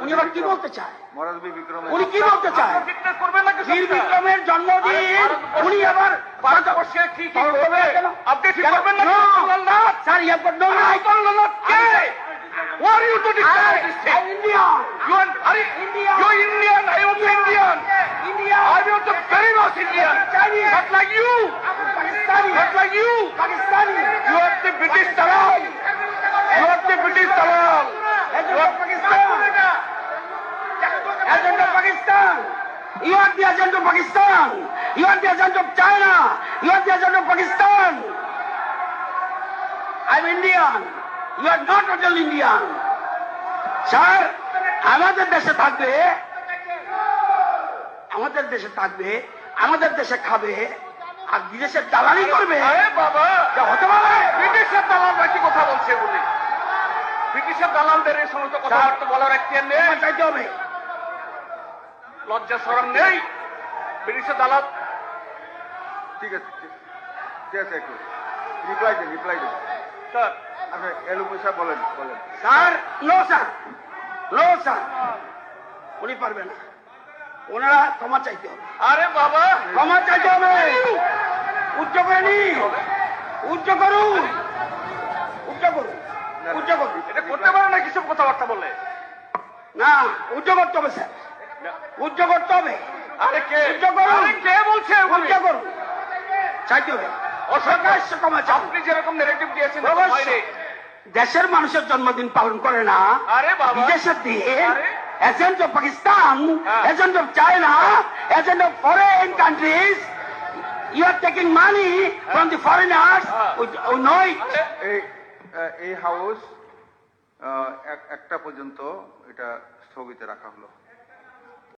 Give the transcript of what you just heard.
উনি আবার কি বলতে চায়? মহারাজ বীর বিক্রম উনি কি বলতে চায়? বীর বিক্রমের জন্মদিন উনি আবার ভারতবর্ষে কি কি করবে আপনি ঠিক করবেন না? Sir, you have got no right. Who are you to decide this thing? Indian. You are Indian. you are Indian. I am Indian. Indian. I am also very much Indian. Chinese. Not like you. Pakistani. Not like you. Pakistani. You are the British Dalal. You are the British Dalal. Agent of Pakistan. Agent of Pakistan. You are the agent of Pakistan. You are the agent of China. You are the agent of Pakistan. I'm Indian. You are not at all Indian. Sir, আমাদের দেশে থাকবে, আমাদের দেশে থাকবে, আমাদের দেশে খাবে, আর বিদেশের দালালি করবে। আরে বাবা, যা হতে পারে। ব্রিটিশের দালালরা কি কথা বলছে বলে? ব্রিটিশের দালালদের এই সমস্ত কথাবার্তা বলার এখতিয়ার নেই। ক্ষমা চাইতে হবে। লজ্জা শরম নেই। ব্রিটিশের দালাল ঠিক আছে, ঠিক আছে, একটু রিপ্লাই দিন। স্যার, আচ্ছা, এলু পয়সা বলেন। Sir, no sir, no sir, উনি পারবে না। ওনারা ক্ষমা চাইতে হবে, আরে বাবা, ক্ষমা চাইতে হবে। উচ্চ করে নি, উচ্চ করুন, উচ্চ করুন, উচ্চ করুন। এটা করতে পারে না কিছু কথাবার্তা বলে? না, উচ্চ করতে হবে স্যার, উচ্চ করতে হবে। আরে কে? উচ্চ করুন। আরে কে বলছে? উচ্চ করুন, চাইতে হবে। অসকাশ্য ক্ষমা চাও। আপনি যেরকম নেগেটিভ দিয়েছেন অবশ্যই। বাইরে। দেশের মানুষের জন্মদিন পালন করে না, আরে বাবা, বিদেশের দিন। আরে। এজেন্ট অফ পাকিস্তান, হ্যাঁ। Agent of China, agent of foreign countries, you are taking money from the foreigners, we know it. এই হাউস একটা পর্যন্ত এটা স্থগিত রাখা হলো।